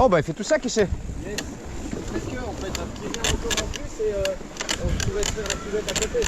Oh bah il fait tout ça qui sait. Yes. Parce que en fait, un petit vient encore en plus et on pourrait se faire la cuvette à côté.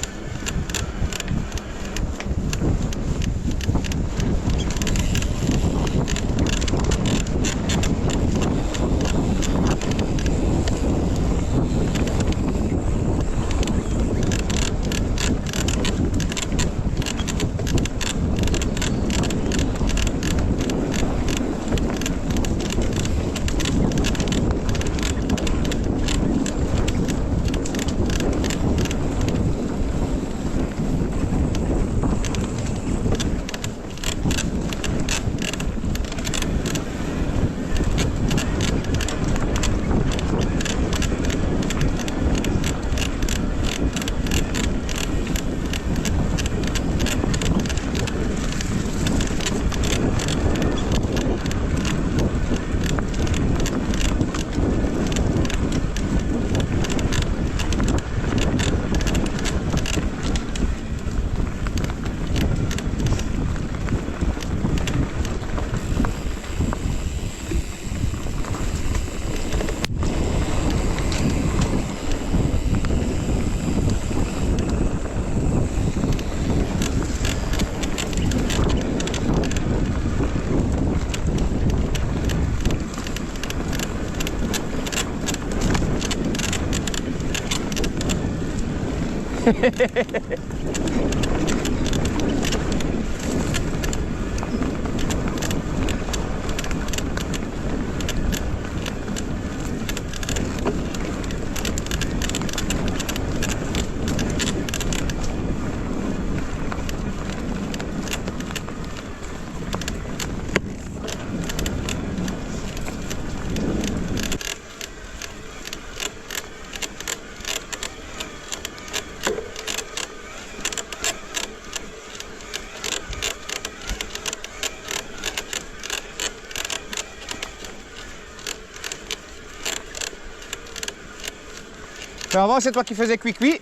Mais avant c'est toi qui faisais cuit-cuit.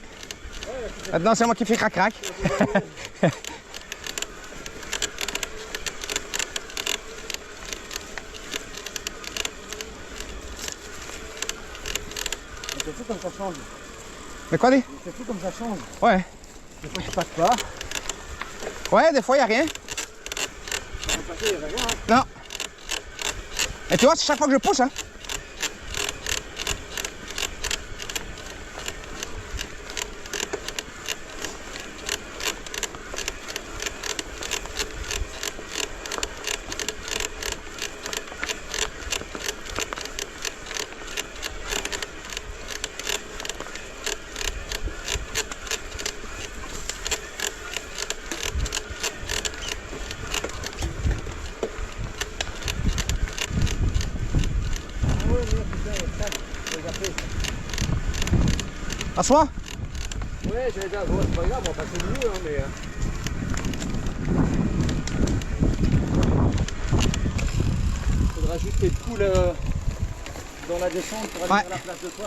Maintenant c'est moi qui fais crac-crac. C'est fou comme ça change. Mais quoi dit? C'est fou comme ça change. Ouais. Des fois tu passes pas. Ouais, des fois il n'y a rien. Dans le passé, il y avait rien. Non. Et tu vois, c'est chaque fois que je pousse, hein. À soi? Ouais, j'allais dire, bon, c'est pas grave, on va passer mieux, hein, mais. Faudra juste être cool dans la descente pour aller à la place de toi.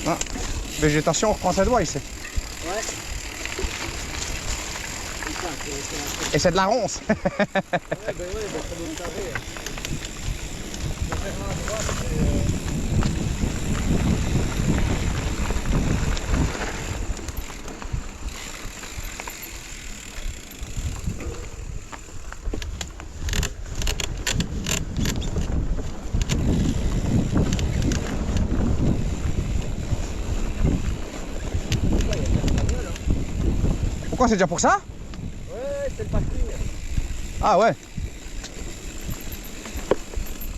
Ah, végétation, on reprend sa doigt ici. Ouais. Et c'est de la ronce. Ouais, ben ouais, ben ça doit se carrer. On va faire un à droite et Pourquoi c'est déjà pour ça? Ouais, c'est le parking. Ah ouais.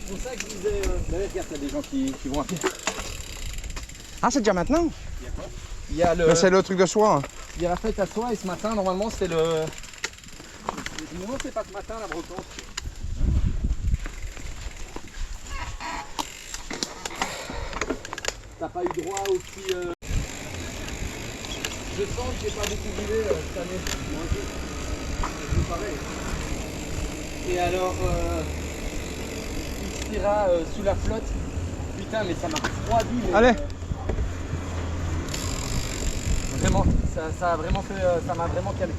C'est pour ça que je disais. Regarde, il y a des gens qui vont à pied. Ah, c'est déjà maintenant? Il y a quoi? Il y a le. Mais c'est le truc de soir. Hein. Il y a la fête à soir et ce matin, normalement, c'était le. Non, c'est pas ce matin la brocante. T'as pas eu droit au petit. Je sens que j'ai pas beaucoup bouvé cette année. Moi aussi. C'est pareil. Et alors, il tira sous la flotte. Putain, mais ça m'a refroidi. Mais, Allez. Vraiment, ça a vraiment fait. Ça m'a vraiment calmé.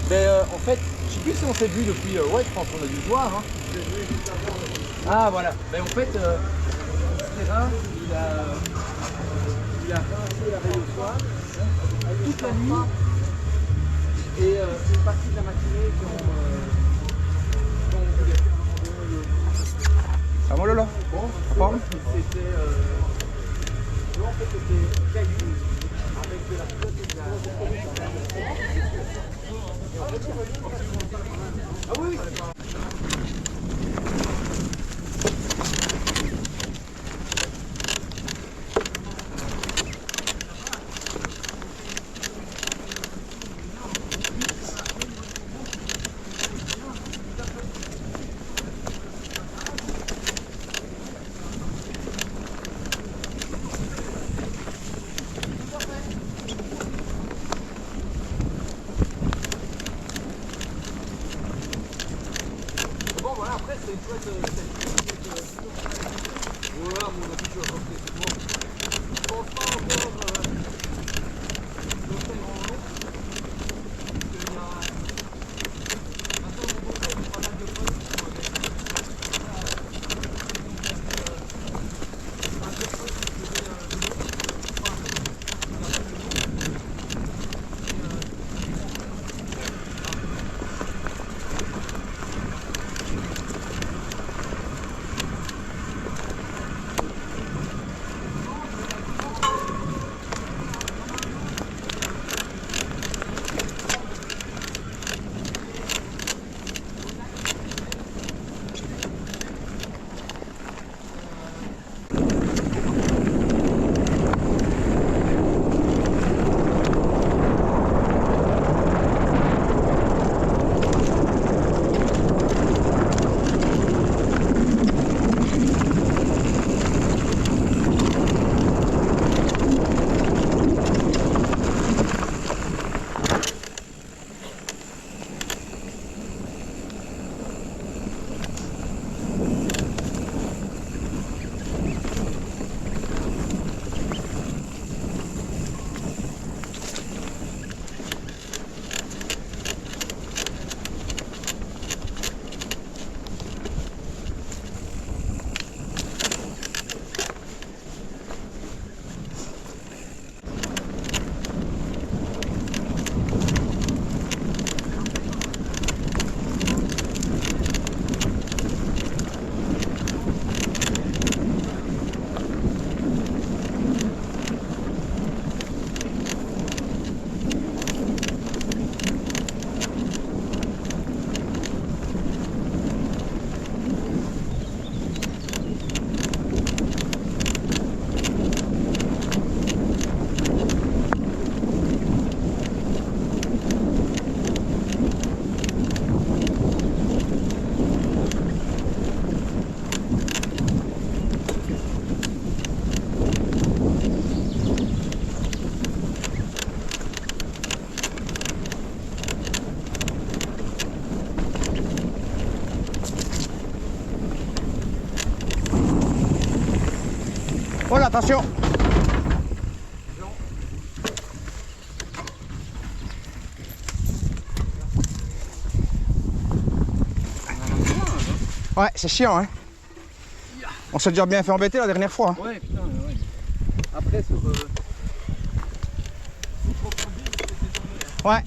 Mais en fait, je sais plus si on s'est vu depuis. Ouais, je pense qu'on a dû se voir. Hein. Ah voilà. Mais en fait, Stera, il a rincé la veille au soir, toute la nuit, et une partie de la matinée quand on voulait faire un randonnée. Ça va, Lola? Bon, En forme? c'était. Non, en fait, c'était caillou avec de la flotte et de la. Ah oui, oui. Bon voilà, après c'est une chouette. Voilà, mon avis, je vais rentrer, c'est bon. Je pense pas encore le faire en haut. Parce qu'il y a. Maintenant, mon conseil, il y a pas mal de potes qui sont avec. Oh là, attention! Ouais, c'est chiant, hein. On s'est déjà bien fait embêter la dernière fois. Hein. Ouais, putain, ouais. Après, sur. Ouais.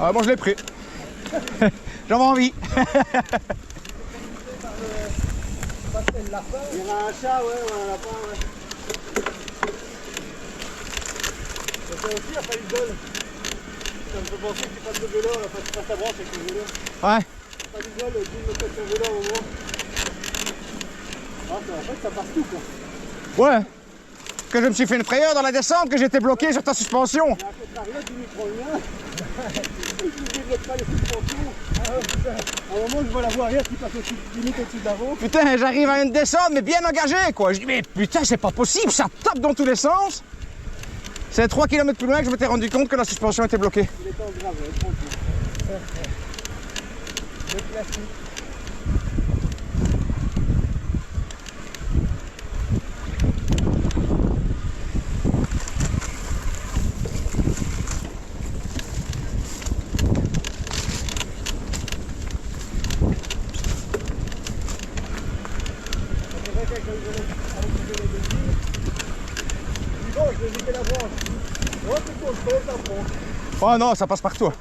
Ah, bon, je l'ai pris. J'avais envie. Il y en a un chat, ouais, ou un lapin, ouais. Et ça aussi, il n'y a pas eu de vol. Ça me fait penser que tu fasses le vélo, enfin tu passes ta branche avec le vélo. Ouais. Pas du vol, Jim me fait son vélo à un moment. Ah, en fait, ça passe tout, quoi. Ouais. Que je me suis fait une frayeur dans la descente, que j'étais bloqué sur ta suspension. Et à contrario, Jimmy prend le mien. Je ne débloque pas les suspensions. Ah ouais, putain. À un moment, je vois la voie arrière qui passe limite au-dessus de l'avant. Putain, j'arrive à une descente, mais bien engagée, quoi. Je dis, mais putain, c'est pas possible, ça tape dans tous les sens. C'est 3 km plus loin que je m'étais rendu compte que la suspension était bloquée. Il était en grave, tranquille. Le classique. Je vais jeter la branche. Oh, c'est con, je connais la branche. Oh non, ça passe partout.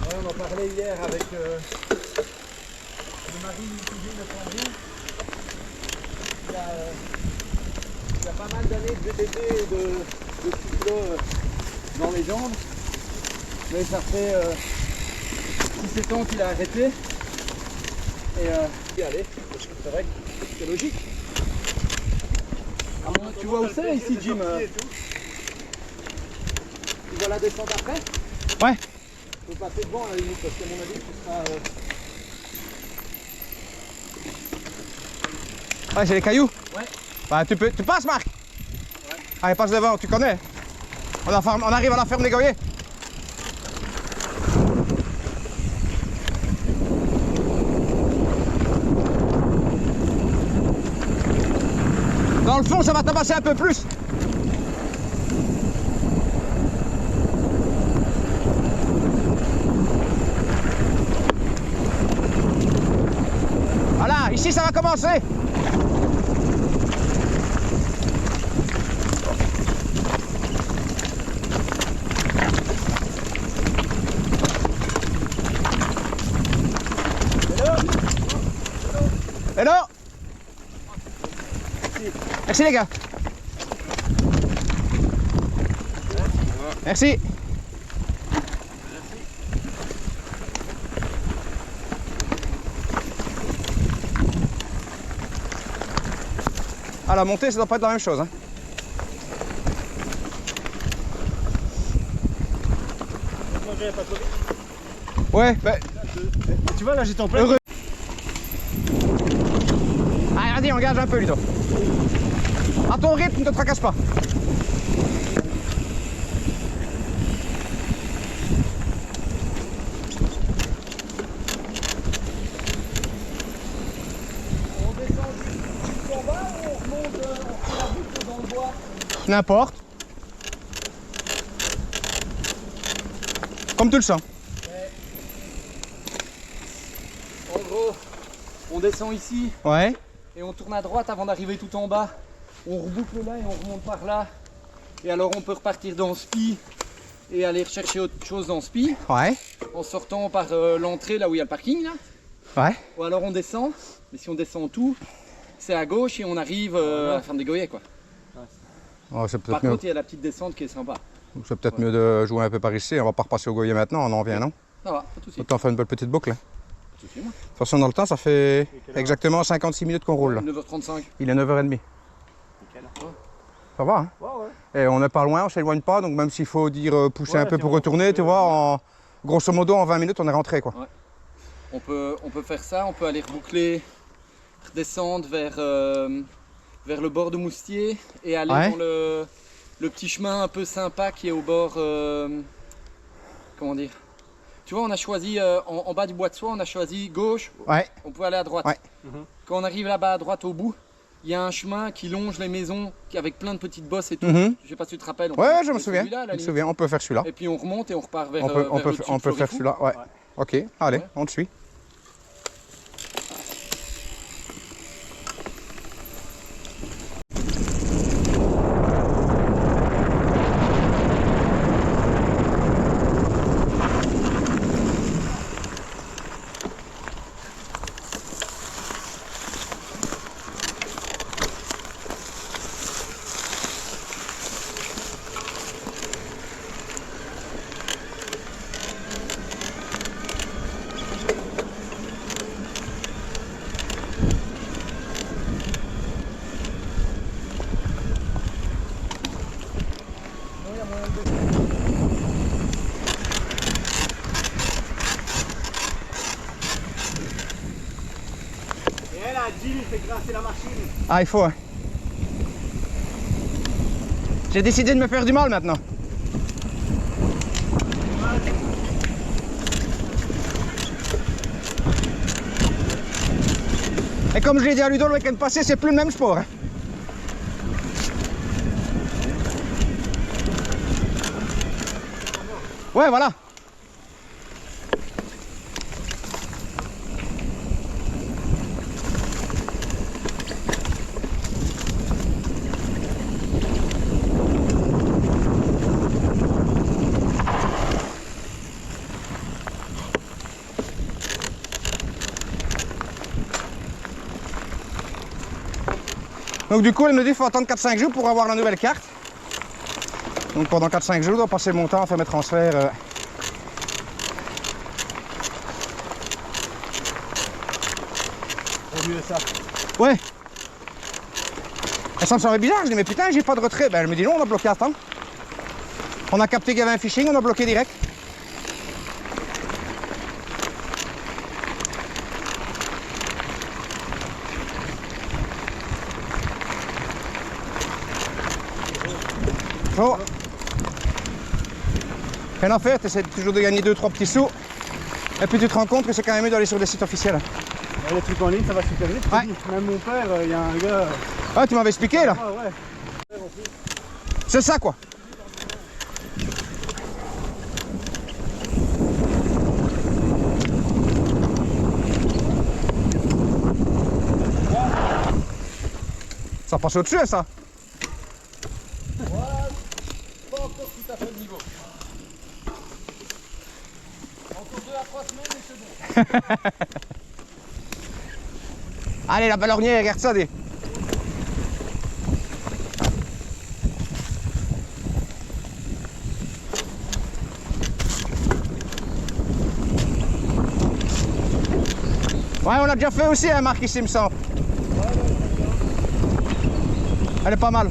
Ouais, on en parlait hier avec le mari d'une cousine de Sandrine. Il a pas mal d'années de VTT et de cyclo dans les jambes. Mais ça fait 6-7 ans qu'il a arrêté. Et allez, c'est vrai que c'est logique. Tu vois où c'est ici, Jim? Tu vois la descente après? Ouais. Tu peux passer devant à la limite parce qu'à mon avis tu seras... Ouais, c'est les cailloux. Ouais. Bah, tu passes, Marc. Ouais. Allez, passe devant, tu connais. On arrive à la ferme des Goyers. Dans le fond, ça va tabasser un peu plus. Voilà, ici ça va commencer. Hello. Merci les gars. Merci. À la montée, ça doit pas être la même chose. Hein. Moi, j'avais pas trop vite. Ouais, bah, Tu vois, là, j'étais en plein. heureux. Allez, vas-y, engage un peu, Ludo. À ton rythme, ne te tracasse pas. On descend tout en bas ou on remonte, on fait la boucle dans le bois? N'importe. Comme tu le sens. En gros, on descend ici Ouais. et on tourne à droite avant d'arriver tout en bas. On reboucle là et on remonte par là. Et alors on peut repartir dans Spi et aller rechercher autre chose dans Spi Ouais. en sortant par l'entrée là où il y a le parking là. Ouais. Ou alors on descend, mais si on descend tout, c'est à gauche et on arrive à la ferme des Goyers quoi. Oh, c'est Par peut-être mieux. contre, il y a la petite descente qui est sympa. C'est peut-être mieux de jouer un peu par ici. On va pas repasser au Goyer maintenant, on en vient, non? Ça va, pas de soucis. Autant faire une belle petite boucle. Hein. Pas de soucis, moi. De toute façon, dans le temps, ça fait exactement 56 minutes qu'on roule. Là. 9h35. Il est 9h30. Nickel. Ça va, hein? Ouais, ouais. Et on n'est pas loin, on s'éloigne pas. Donc même s'il faut dire pousser Ouais, un peu si pour on retourner, pousse, tu vois, grosso modo, en 20 minutes, on est rentré, quoi. On peut faire ça, on peut aller reboucler, redescendre vers le bord de Moustier et aller Ouais. le petit chemin un peu sympa qui est au bord, comment dire, tu vois, on a choisi en bas du bois de soie, on a choisi gauche, Ouais. on peut aller à droite. Ouais. Quand on arrive là-bas à droite au bout, il y a un chemin qui longe les maisons avec plein de petites bosses et tout. Mhm. Je sais pas si tu te rappelles. Ouais, je me souviens. On peut faire celui-là. Et puis on remonte et on repart vers, On peut, vers le dessus on de peut faire Florifou. celui-là, ouais. Ok, allez, on te suit. Et là, Gilles, il fait grincer la machine. Ah, il faut, hein. J'ai décidé de me faire du mal maintenant. Et comme je l'ai dit à Ludo le week-end passé, c'est plus le même sport, hein. Ouais, voilà. Donc du coup, elle me dit qu'il faut attendre 4-5 jours pour avoir la nouvelle carte. Donc pendant 4-5 jours, je dois passer mon temps à faire mes transferts. Au mieux ça. Ouais. Et ça me semblait bizarre, je dis mais putain, j'ai pas de retrait. Ben elle me dit non, on a bloqué à temps. On a capté qu'il y avait un phishing, on a bloqué direct. Oh. Rien à faire, tu essaies toujours de gagner 2-3 petits sous. Et puis tu te rends compte que c'est quand même mieux d'aller sur des sites officiels. Ouais, les trucs en ligne, ça va super vite. Ouais. Même mon père, il y a un gars. Ah, tu m'avais expliqué là. Ah ouais. C'est ça quoi. Ça passe au-dessus ça. Pas encore tout à fait le niveau. Encore 2 à 3 semaines et c'est bon. Allez, la ballonnière, regarde ça. Des... Ouais, on l'a déjà fait aussi, hein, Marc, ici, il me semble. Elle est pas mal.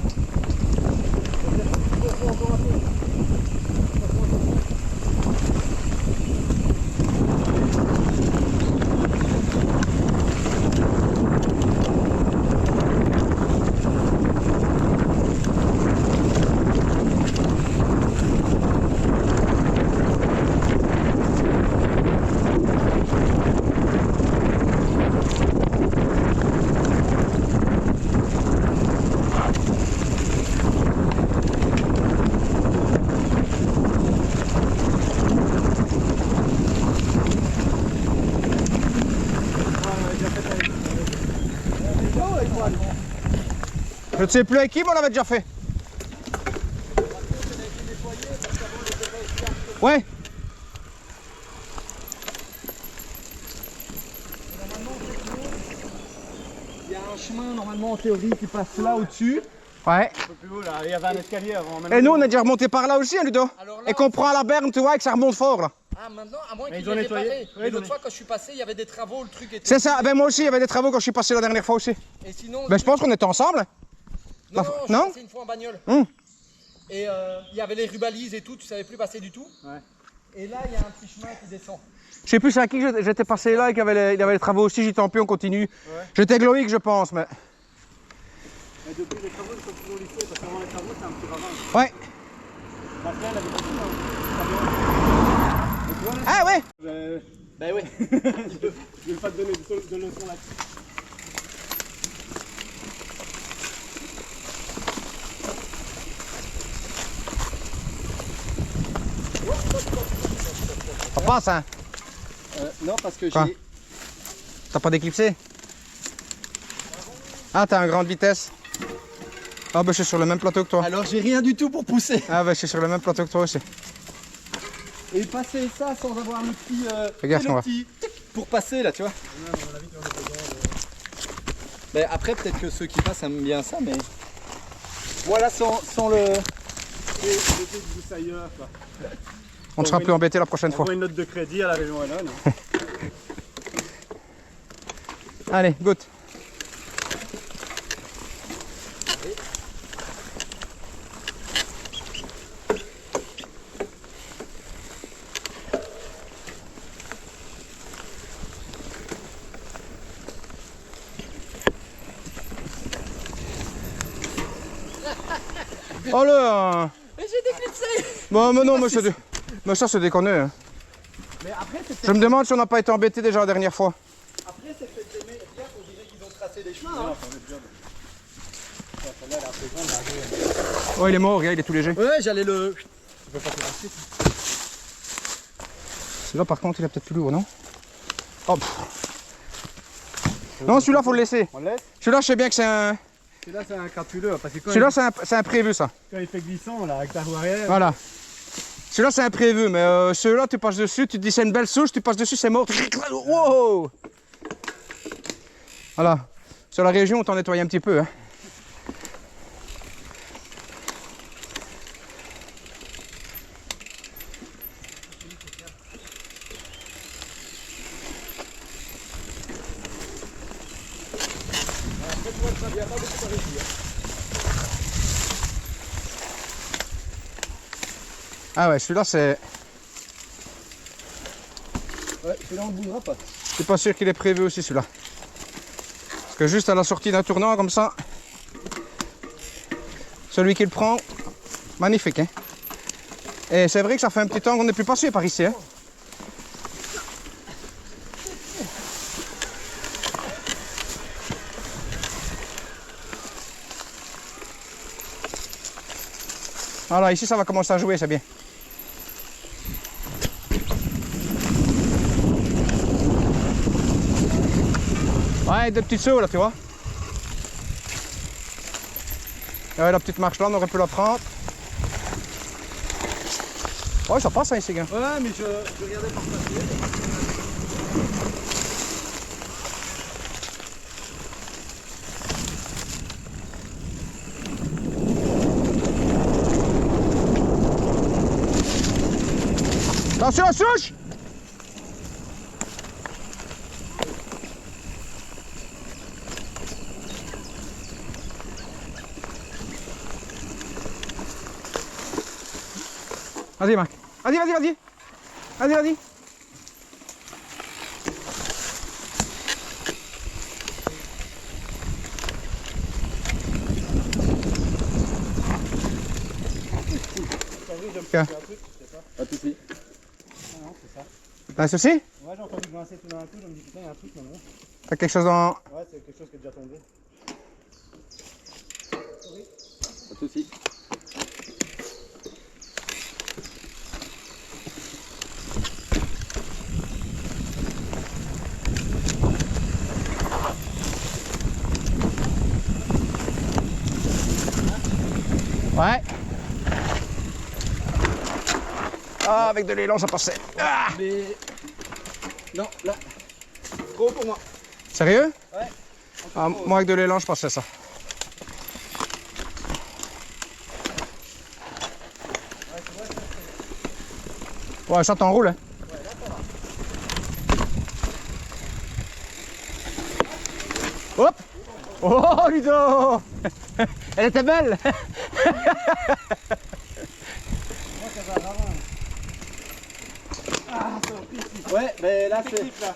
Je ne sais plus avec qui, mais on l'avait déjà fait. Ouais. Il y a un chemin normalement en théorie qui passe là au-dessus. Ouais. Un peu plus haut là, il y avait un escalier avant. Et nous, on est déjà remonté par là aussi, hein, Ludo. Alors là, Et qu'on prend à la berme, tu vois, et que ça remonte fort, là. Ah maintenant, à moins Mais qu'ils ils ont l'aient nettoyé. réparé. Ouais, Mais ils l'autre ont- fois quand je suis passé, il y avait des travaux, le truc et tout. C'est ça. Ben, moi aussi, il y avait des travaux quand je suis passé la dernière fois aussi. Et sinon, Ben, je pense qu'on était ensemble. non, non. je suis passé une fois en bagnole. Hum. Et il y avait les rubalises et tout, tu savais plus passer du tout. Ouais. Et là, il y a un petit chemin qui descend. Je sais plus c'est à qui j'étais passé là et qu'il y avait les travaux aussi, j'étais en plus, on continue. J'étais avec Loïc, je pense, mais... Et depuis les travaux, ils sont toujours lissés, parce qu'avant les travaux, c'est un petit ravin. Ouais. La semaine, elle avait pas tout, hein. Et toi, là, Ah ouais. Bah ouais. je vais pas te donner de leçons là-dessus. Ça passe, hein? Non, parce que Quoi? j'ai... T'as pas d'éclipsé? Ah, t'as un grande vitesse. Ah, bah je suis sur le même plateau que toi. Alors j'ai rien du tout pour pousser. Ah, bah je suis sur le même plateau que toi aussi. Et passer ça sans avoir le petit... Regarde ce qu'on va. tic pour passer là, tu vois. Mais après, peut-être que ceux qui passent aiment bien ça, mais... Voilà, sans le... Et l'été du pousse ailleurs, quoi. On ne sera plus embêté la prochaine On fois. voit une note de crédit à la région Wallonne. Allez, goûte. Oh là! Mais j'ai déclipsé. Bon, mais non, mais ça c'est déconné. Hein. Mais après, c'est Je me demande si on n'a pas été embêté déjà la dernière fois. Après, c'est peut-être des mecs bien qu'on dirait qu'ils ont tracé des chemins. Hein. Oh, il est mort, regarde, il est tout léger. Ouais, j'allais le... Celui-là, par contre, il est peut-être plus lourd, non? Oh, pff. Non, celui-là, faut le laisser. On laisse. Celui-là, je sais bien que c'est un... Celui-là, c'est un crapuleux. Parce que quand, Celui-là, c'est un prévu, ça. quand il fait glissant, là, avec ta roue arrière. Voilà. Celui-là, c'est un prévu, mais celui-là, tu passes dessus, tu te dis c'est une belle souche, tu passes dessus, c'est mort. Wow! Voilà. Sur la région, autant nettoyer un petit peu. Hein. Ah ouais, celui-là, c'est... Ouais, celui-là, on ne bougera pas. Je suis pas sûr qu'il est prévu aussi, celui-là. Parce que juste à la sortie d'un tournant, comme ça, celui qui le prend, magnifique. Hein. Et c'est vrai que ça fait un petit temps qu'on n'est plus passé par ici. Hein. Voilà, ici, ça va commencer à jouer, c'est bien. Ouais, deux petits sauts là, tu vois. Ouais, la petite marche là, on aurait pu la prendre. Ouais, ça passe hein, ici, gars. Ouais, mais je regardais par passer. Attention, souche! Vas-y, Marc. Vas-y, vas-y, vas-y. Vas-y, vas-y. Pas de soucis. T'as un souci? Ouais, j'ai entendu grincer tout d'un coup, je me dis putain, il y a un truc maintenant. T'as quelque chose dans... Ouais, c'est quelque chose qui est déjà tombé. Pas de soucis. Ouais. Ah, avec de l'élan, ça passait. Ah. Mais... Non, là, trop pour moi. Sérieux? Ouais. Ah, moi, avec de l'élan, je passais ça. Ouais, ça t'enroule, hein? Ouais, là, ça va. Hop! Oh, Ludo! Elle était belle! Ah, c'est un petit Ouais, mais là, c'est... là.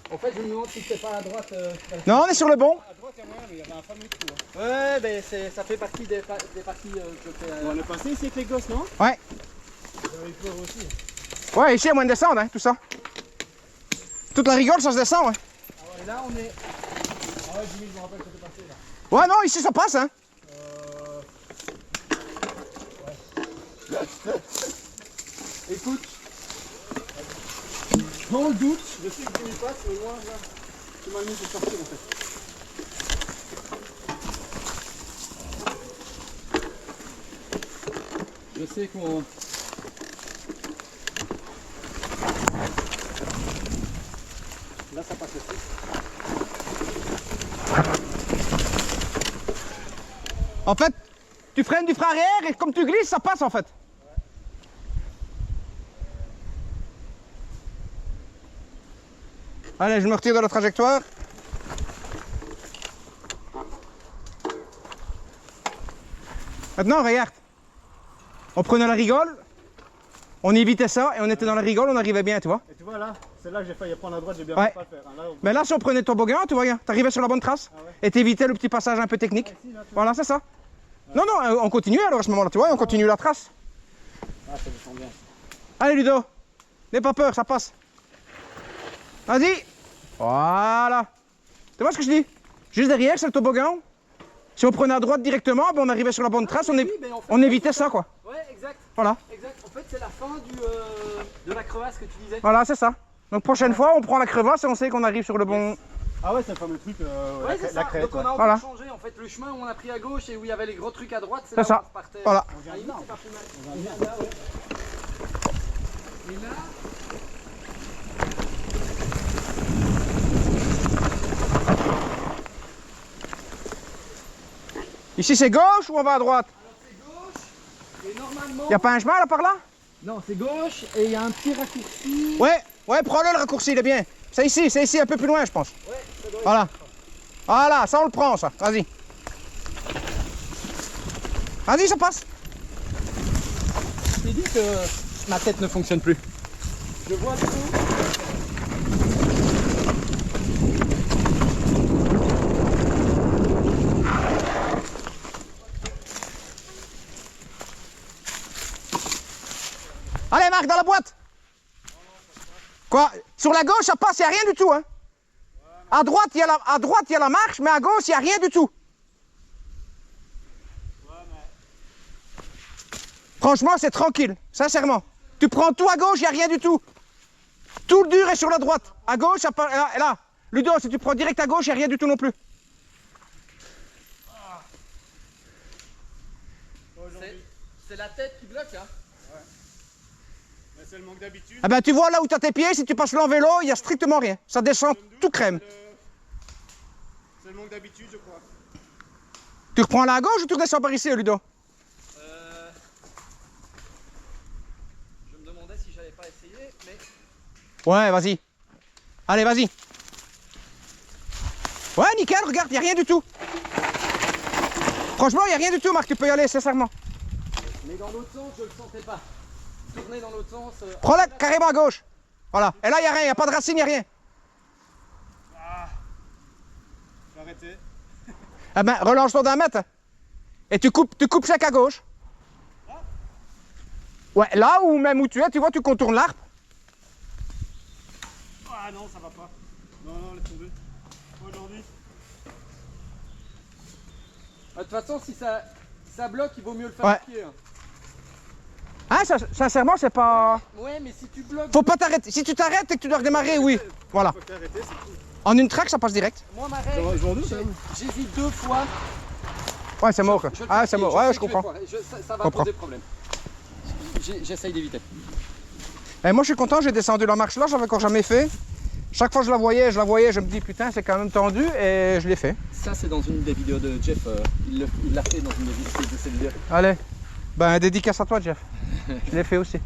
En fait, je me demande si c'est pas à droite. Non, on est sur le bon. À droite, il y a moyen, mais il y avait un fameux trou. Hein. Ouais, ben ça fait partie des parties que je fais. On est passé ici avec les gosses, non? Ouais. J'avais peur aussi. Ouais, ici, il y a moyen de descendre, hein, tout ça. Toute la rigole, ça se descend, ouais. Et là, on est. Ah ouais, Jimmy, je me rappelle que t'es passé là. Ouais, non, ici, ça passe, hein. Écoute, dans le doute, Je sais que Jimmy passe, mais moi, là, c'est mal mis pour sortir en fait. je sais qu'on. Là, ça passe aussi. En fait, tu freines du frein arrière et comme tu glisses, ça passe, en fait. Allez, je me retire de la trajectoire. Maintenant, regarde. On prenait la rigole, on évitait ça et on était dans la rigole, on arrivait bien, tu vois. Et tu vois là, c'est là que j'ai failli prendre à droite, j'ai bien Ouais. fait pas le faire. Hein. Là, Mais là, si on prenait le toboggan, tu vois bien, t'arrivais sur la bonne trace Ah ouais. et t'évitais le petit passage un peu technique. ici, là, tu vois. Voilà, c'est ça. Non, non, on continue alors à ce moment-là, tu vois, on continue la trace. Ah, ça descend bien. Allez, Ludo, n'aie pas peur, ça passe. Vas-y. Voilà. Tu vois ce que je dis? Juste derrière, c'est le toboggan. Si on prenait à droite directement, ben on arrivait sur la bonne trace, oui, ben en fait, on évitait ça, quoi. Ouais, exact. Voilà. Exact. En fait, c'est la fin de la crevasse que tu disais. Voilà, c'est ça. Donc prochaine fois, on prend la crevasse et on sait qu'on arrive sur le bon... Ah ouais, c'est le fameux truc, Ouais, c'est la ça. crête. Donc on a encore Voilà. changé en fait le chemin où on a pris à gauche et où il y avait les gros trucs à droite. C'est là ça. où on repartait. Voilà. À la limite, c'est pas plus mal. On vient Là, ouais. Et là. Ici, c'est gauche ou on va à droite? Alors c'est gauche et normalement. Y a pas un chemin là par là? Non, c'est gauche et il y a un petit raccourci. Ouais, ouais, prends-le le raccourci, il est bien. C'est ici, un peu plus loin, je pense. Ouais, ça doit être. Voilà. Voilà, ça on le prend, ça. Vas-y. Vas-y, ça passe. Je t'ai dit que ma tête ne fonctionne plus. Je vois tout. Allez, Marc, dans la boîte. Quoi? Sur la gauche, ça passe, il n'y a rien du tout, hein. À droite, il y a la marche, mais à gauche, il n'y a rien du tout. Franchement, c'est tranquille, sincèrement. Tu prends tout à gauche, il n'y a rien du tout. Tout le dur est sur la droite. À gauche, ça part, là. Ludo, si tu prends direct à gauche, il n'y a rien du tout non plus. C'est la tête qui bloque, hein. Mais c'est le manque d'habitude. Ah ben, tu vois là où tu as tes pieds, si tu passes l'en-vélo, il n'y a strictement rien. Ça descend tout crème. C'est le manque d'habitude, je crois. Tu reprends là à gauche ou tu redescends par ici, Ludo? Je me demandais si j'avais pas essayé, mais. Ouais, vas-y. Allez, vas-y. Ouais, nickel, regarde, il n'y a rien du tout. Franchement, il n'y a rien du tout, Marc, tu peux y aller, sincèrement. Mais dans l'autre sens, je le sentais pas. Tourner dans l'autre sens. Prends-la carrément à gauche. Voilà. Et là, il n'y a rien, il n'y a pas de racine, il n'y a rien. J'ai arrêté. Eh ben, relance-toi d'un mètre. Et tu coupes sec à gauche. Ouais, là ou même où tu es, tu vois, tu contournes l'arbre. Ah non, ça va pas. Non, non, laisse tomber. Aujourd'hui. De toute façon, si ça bloque, il vaut mieux le faire Ouais. à pied. Hein. Hein, sincèrement, c'est pas... Ouais, mais si tu bloques. Faut pas t'arrêter. Si tu t'arrêtes et que tu dois redémarrer, oui. Voilà. Faut arrêter, c'est tout. En une traque, ça passe direct. Moi, ma règle, Je m'en doute, hein. j'hésite 2 fois. Ouais, c'est mort. Je le Ah, fais c'est à pied, mort. sais Ouais, que je vais comprends. foirer. Ça va Comprends. poser problème. J'essaye d'éviter. Et moi, je suis content, j'ai descendu la marche là, j'avais encore jamais fait. Chaque fois que je la voyais, je me dis putain, c'est quand même tendu et je l'ai fait. Ça, c'est dans une des vidéos de Jeff. Il l'a fait dans une de ses vidéos. Allez, ben dédicace à toi, Jeff. Je l'ai fait aussi.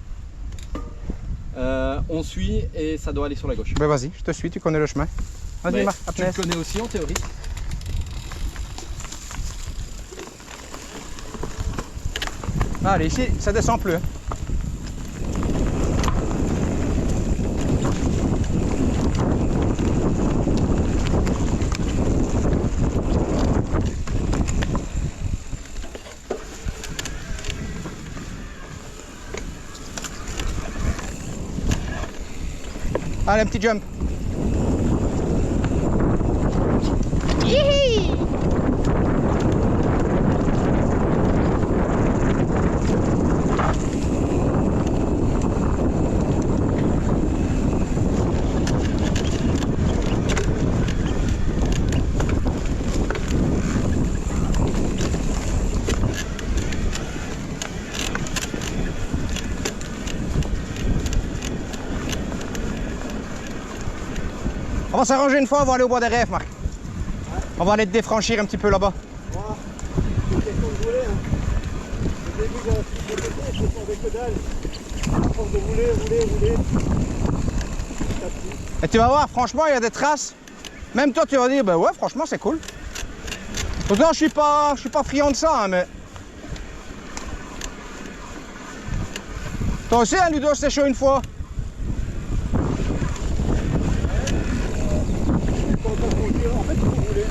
On suit et ça doit aller sur la gauche. Ben vas-y, je te suis, tu connais le chemin. Vas-y, Mais Marc, tu le apnèse. connais aussi en théorie. Allez, ici, ça descend plus. Hein. Allez, un petit jump. Hihi. On va s'arranger une fois, on va aller au bois des rêves, Marc. On va aller te défranchir un petit peu là-bas. Voilà. C'est une question de rouler. Hein. Au début de l'été, je sentais que dalle. À force de rouler. Et tu vas voir, franchement, il y a des traces. Même toi, tu vas dire, ben ouais, franchement, c'est cool. Pourtant, je suis pas friand de ça, hein, mais... Toi aussi, hein, Ludo, c'était chaud une fois. En fait, il faut rouler.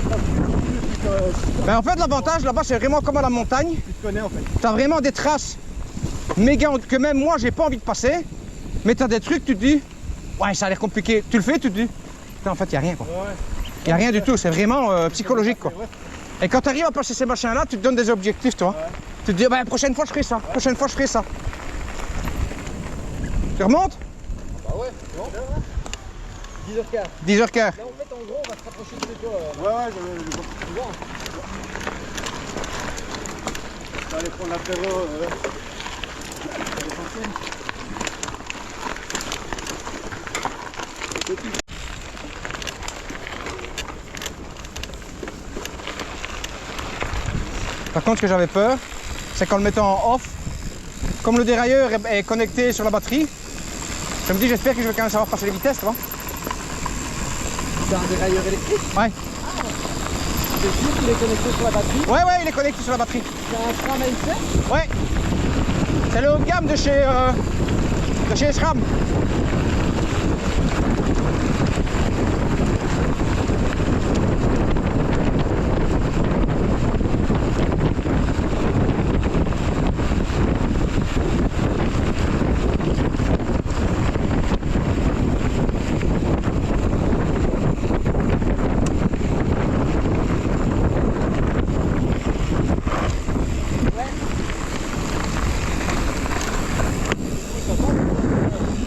Ben, en fait, l'avantage là-bas, c'est vraiment comme à la montagne. Tu te connais en fait. T'as vraiment des traces méga que même moi, j'ai pas envie de passer. Mais t'as des trucs, tu te dis, ouais, ça a l'air compliqué. Tu le fais, tu te dis, putain, en fait, il n'y a rien, quoi. Ouais. Il n'y a rien du tout, c'est vraiment psychologique, quoi. Et quand tu arrives à passer ces machins-là, tu te donnes des objectifs, tu vois. Ouais. Tu te dis, bah, prochaine fois, je ferai ça. Prochaine fois, je ferai ça. Tu remontes? Bah ouais, non. 10h15. 10h15. Là, en fait, en gros, on va se rapprocher de chez toi. Ouais, je vois. On va aller prendre l'apéro. Par contre, ce que j'avais peur, c'est qu'en le mettant en off, comme le dérailleur est connecté sur la batterie, je me dis, j'espère que je vais quand même savoir passer les vitesses, tu vois. C'est un dérailleur électrique. Ouais. C'est sûr qu'il est connecté sur la batterie. Ouais, il est connecté sur la batterie. C'est un frein mindset. Ouais. C'est le haut de gamme de chez SRAM.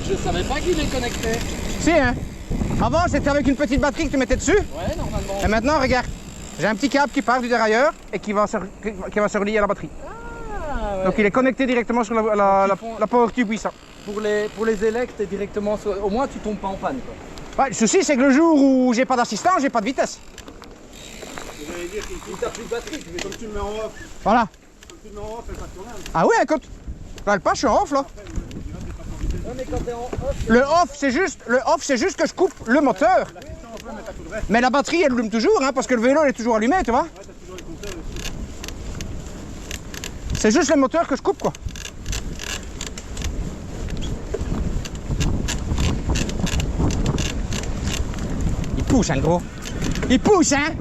Je savais pas qu'il est connecté. Si, hein. Avant, c'était avec une petite batterie que tu mettais dessus. Ouais, normalement. Et maintenant, regarde. J'ai un petit câble qui part du dérailleur et qui va se relier à la batterie. Ah, ouais. Donc il est connecté directement sur la power tube, oui, ça. Pour les élects, t'es directement sur... Au moins, tu tombes pas en panne, quoi. Ouais, le souci, c'est que le jour où j'ai pas d'assistant, j'ai pas de vitesse. J'allais dire qu'il Il t'a plus de batterie. comme tu le mets en off. Voilà. Comme tu le mets en off, elle passe quand même. Ah ouais, écoute. Là, le pas, je suis en off, là. Ouais, mais quand t'es en off... Le off, c'est juste que je coupe le moteur. Mais la batterie, elle allume toujours, hein, parce que le vélo, il est toujours allumé, tu vois. C'est juste le moteur que je coupe, quoi. Il pousse, hein, le gros. Il pousse, hein.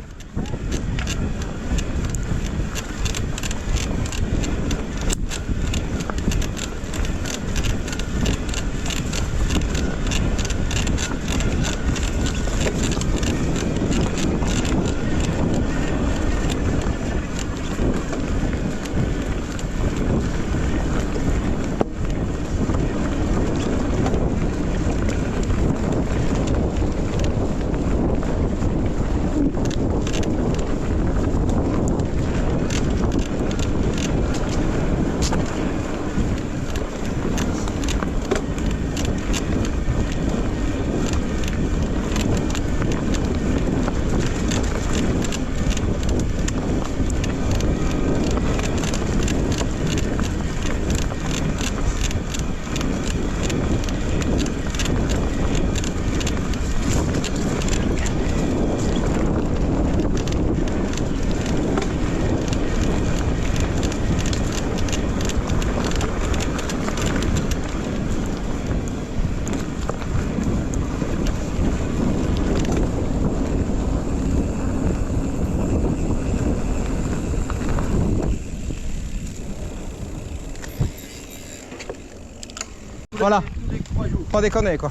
Voilà. Tous les 3 jours. Pas déconner, quoi.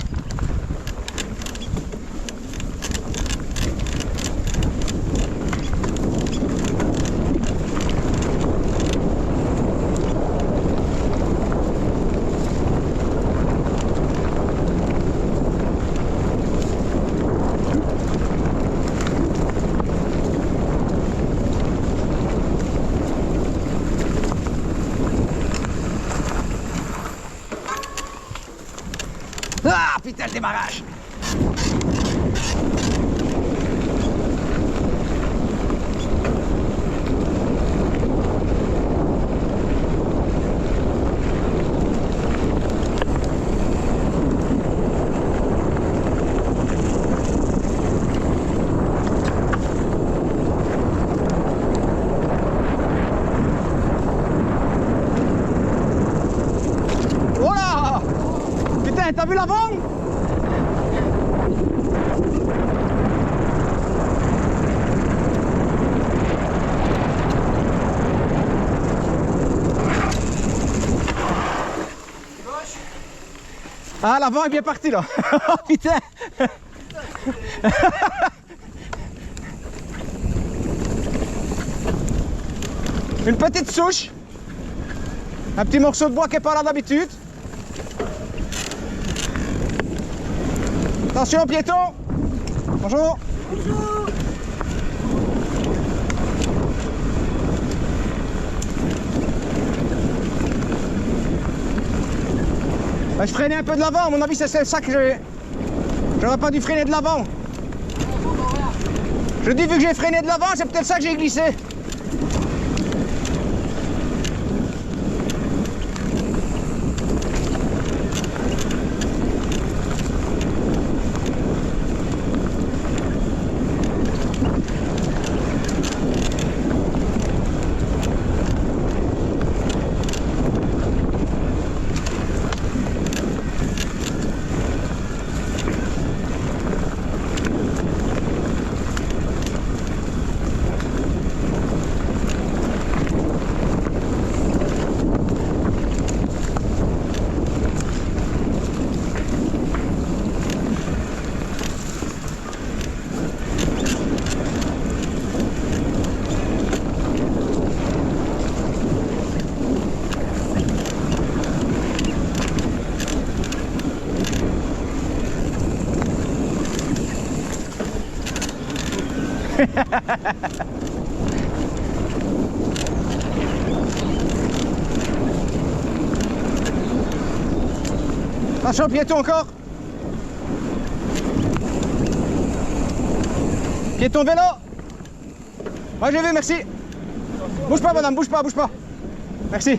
le démarrage. T'as vu l'avant? Ah, l'avant est bien parti là. Oh putain. Une petite souche. Un petit morceau de bois qui n'est pas là d'habitude. Attention piéton. Bonjour. Bonjour. Bah, je freinais un peu de l'avant, à mon avis c'est ça que j'aurais pas dû freiner de l'avant. Je dis vu que j'ai freiné de l'avant, c'est peut-être ça que j'ai glissé. Attention piéton encore. Piéton vélo. Moi j'ai vu, merci. Bouge pas madame, bouge pas, bouge pas. Merci.